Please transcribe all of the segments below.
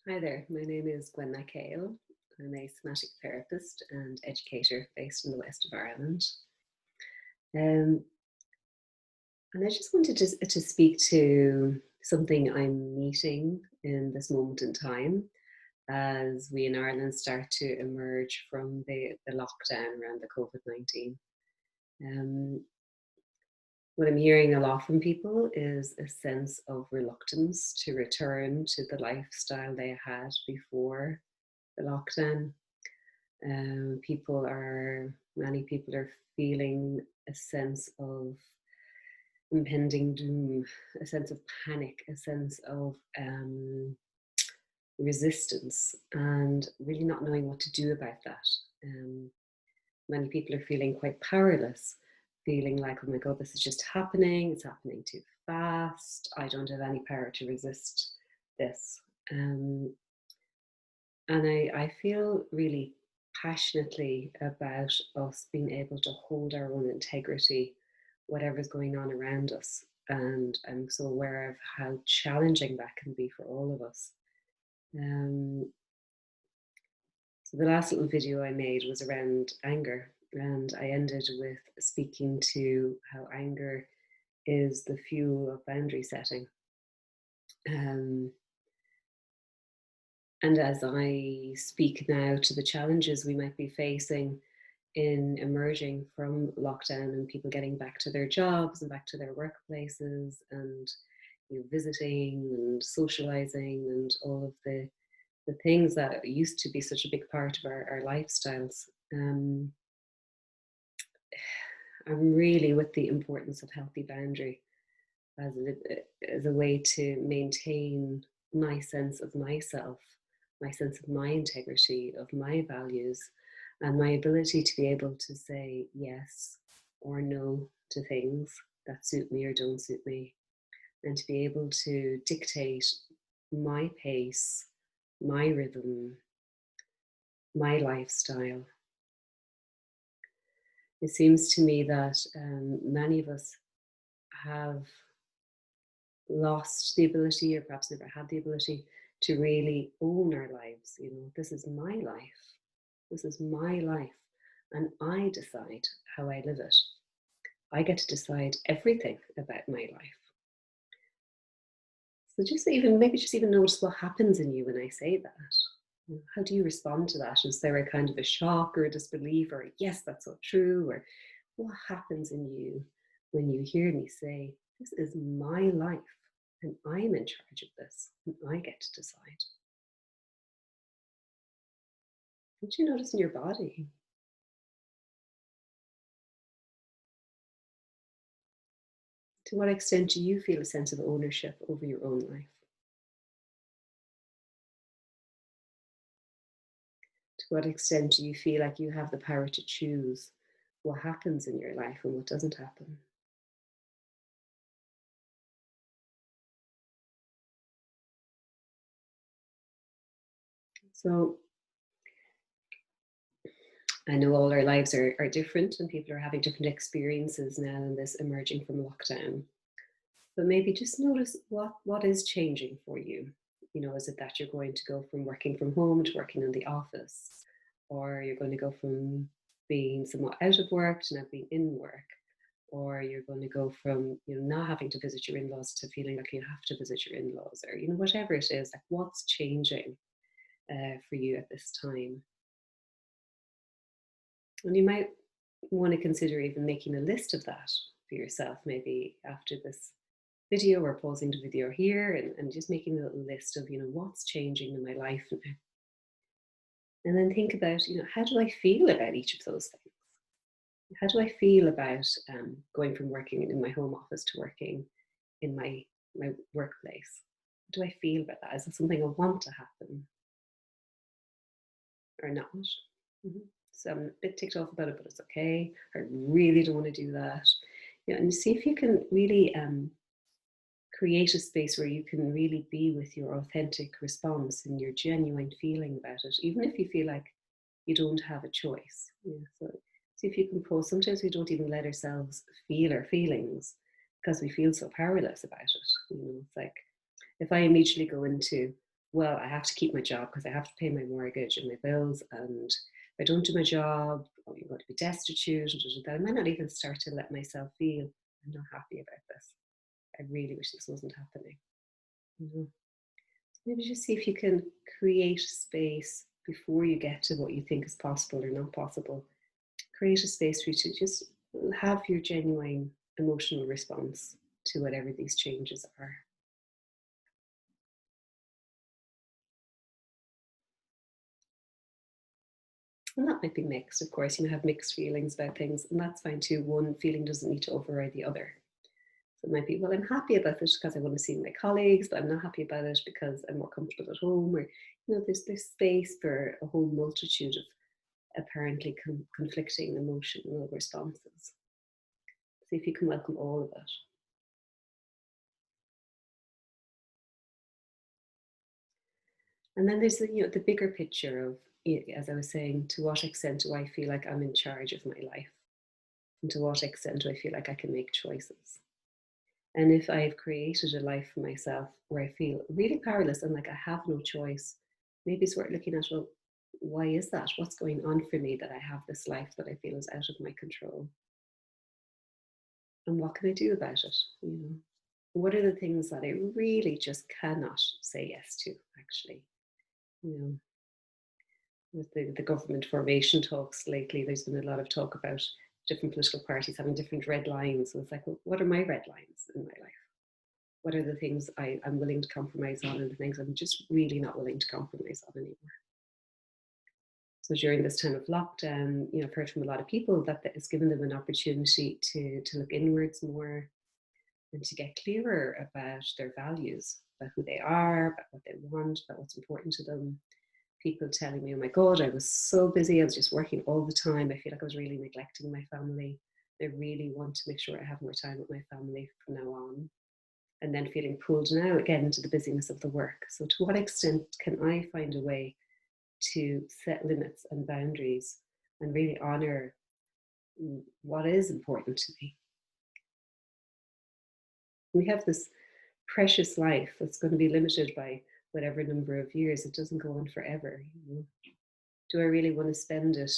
Hi there, my name is Gwen Mc Hale. I'm a somatic therapist and educator based in the west of Ireland. Um, and I just wanted to speak to something I'm meeting in this moment in time as we in Ireland start to emerge from the lockdown around the COVID-19. Um, what I'm hearing a lot from people is a sense of reluctance to return to the lifestyle they had before the lockdown. Many people are feeling a sense of impending doom, a sense of panic, a sense of resistance, and really not knowing what to do about that. Um, Many people are feeling quite powerless, feeling like, oh my God, this is just happening. It's happening too fast. I don't have any power to resist this. And I feel really passionately about us being able to hold our own integrity, whatever's going on around us. And I'm so aware of how challenging that can be for all of us. Um, so the last little video I made was around anger, and I ended with speaking to how anger is the fuel of boundary setting. Um, and as I speak now to the challenges we might be facing in emerging from lockdown and people getting back to their jobs and back to their workplaces and visiting and socializing and all of the things that used to be such a big part of our lifestyles. I'm really with the importance of healthy boundary as a way to maintain my sense of myself, my sense of my integrity, of my values, and my ability to be able to say yes or no to things that suit me or don't suit me, and to be able to dictate my pace, my rhythm, my lifestyle. It seems to me that many of us have lost the ability, or perhaps never had the ability, to really own our lives. This is my life. This is my life. And I decide how I live it. I get to decide everything about my life. So maybe just even notice what happens in you when I say that. How do you respond to that? Is there a kind of a shock or a disbelief or a, yes, that's so true? Or what happens in you when you hear me say, this is my life and I'm in charge of this and I get to decide? What do you notice in your body? To what extent do you feel a sense of ownership over your own life? To what extent do you feel like you have the power to choose what happens in your life and what doesn't happen? So I know all our lives are different and people are having different experiences now in this emerging from lockdown. But maybe just notice what is changing for you. Is it that you're going to go from working from home to working in the office? Or you're going to go from being somewhat out of work to now being in work? Or you're going to go from not having to visit your in-laws to feeling like you have to visit your in-laws, or whatever it is, like what's changing for you at this time. And you might want to consider even making a list of that for yourself, maybe after this video or pausing the video here, and just making a little list of what's changing in my life now. And then think about how do I feel about each of those things? How do I feel about going from working in my home office to working in my workplace? How do I feel about that? Is it something I want to happen or not? Mm-hmm. So I'm a bit ticked off about it, but it's okay. I really don't want to do that. And see if you can really create a space where you can really be with your authentic response and your genuine feeling about it, even if you feel like you don't have a choice. So see if you can pause. Sometimes we don't even let ourselves feel our feelings because we feel so powerless about it. It's like if I immediately go into well, I have to keep my job because I have to pay my mortgage and my bills. And if I don't do my job, oh, you're going to be destitute. And I might not even start to let myself feel I'm not happy about this. I really wish this wasn't happening. Mhm. Maybe just see if you can create space before you get to what you think is possible or not possible. Create a space for you to just have your genuine emotional response to whatever these changes are. And that might be mixed, of course. You may have mixed feelings about things, and that's fine too. One feeling doesn't need to override the other. So it might be, well, I'm happy about this because I want to see my colleagues, but I'm not happy about it because I'm more comfortable at home. Or, there's space for a whole multitude of apparently conflicting emotional responses. See if you can welcome all of it. And then there's the bigger picture of, as I was saying, to what extent do I feel like I'm in charge of my life? And to what extent do I feel like I can make choices? And if I've created a life for myself where I feel really powerless and like I have no choice, maybe it's worth looking at, well, why is that? What's going on for me that I have this life that I feel is out of my control? And what can I do about it? What are the things that I really just cannot say yes to, actually? You know, with the government formation talks lately, there's been a lot of talk about different political parties having different red lines. So it's like, well, what are my red lines in my life? What are the things I'm willing to compromise on and the things I'm just really not willing to compromise on anymore? So during this time of lockdown, I've heard from a lot of people that it's given them an opportunity to look inwards more and to get clearer about their values, about who they are, about what they want, about what's important to them. People telling me, oh my God, I was so busy. I was just working all the time. I feel like I was really neglecting my family. I really want to make sure I have more time with my family from now on. And then feeling pulled now again into the busyness of the work. So to what extent can I find a way to set limits and boundaries and really honor what is important to me? We have this precious life that's going to be limited by whatever number of years. It doesn't go on forever. Do I really want to spend it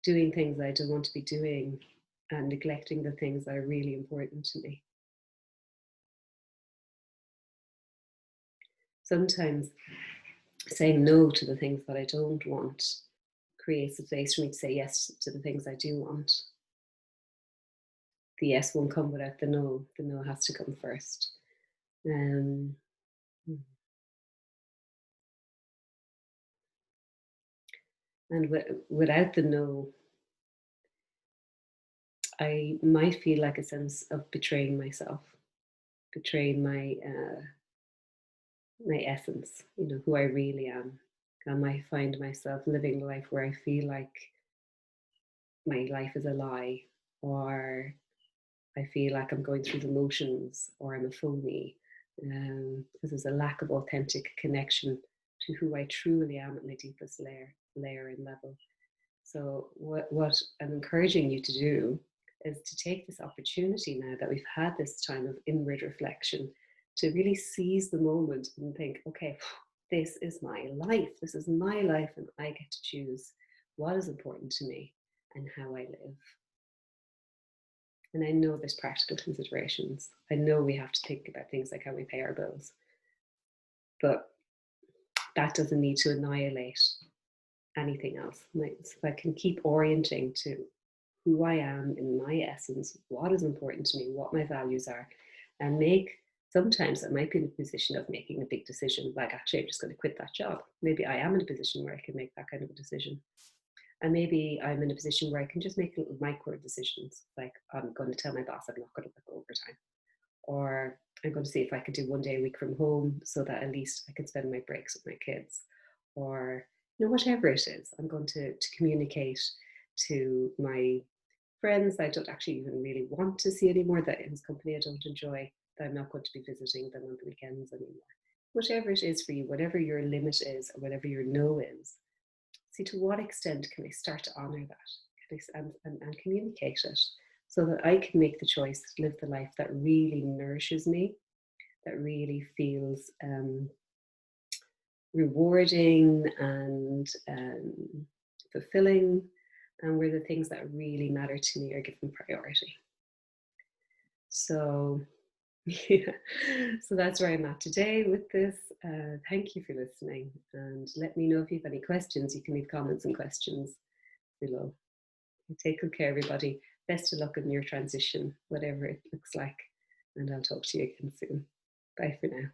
doing things I don't want to be doing and neglecting the things that are really important to me? Sometimes saying no to the things that I don't want creates a place for me to say yes to the things I do want. The yes won't come without the no. The no has to come first. Um, and without the no, I might feel like a sense of betraying myself, betraying my essence, who I really am. I might find myself living a life where I feel like my life is a lie, or I feel like I'm going through the motions, or I'm a phony, because there's a lack of authentic connection to who I truly am at my deepest layer and level. So what I'm encouraging you to do is to take this opportunity now that we've had this time of inward reflection to really seize the moment and think, okay, this is my life. This is my life, and I get to choose what is important to me and how I live. And I know there's practical considerations. I know we have to think about things like how we pay our bills, but that doesn't need to annihilate anything else. If I can keep orienting to who I am in my essence, what is important to me, what my values are, and sometimes I might be in a position of making a big decision, like actually I'm just going to quit that job. Maybe I am in a position where I can make that kind of a decision. And maybe I'm in a position where I can just make little micro decisions, like I'm going to tell my boss I'm not going to work overtime, or I'm going to see if I can do 1 day a week from home so that at least I can spend my breaks with my kids, or whatever it is. I'm going to communicate to my friends that I don't actually even really want to see anymore, that whose company I don't enjoy, that I'm not going to be visiting them on the weekends anymore. Whatever it is for you, whatever your limit is, or whatever your no is, see to what extent can I start to honor that, and communicate it, so that I can make the choice to live the life that really nourishes me, that really feels rewarding and fulfilling, and where the things that really matter to me are given priority. So, yeah, so that's where I'm at today with this. Thank you for listening, and let me know if you have any questions. You can leave comments and questions below. Take good care, everybody. Best of luck in your transition, whatever it looks like, and I'll talk to you again soon. Bye for now.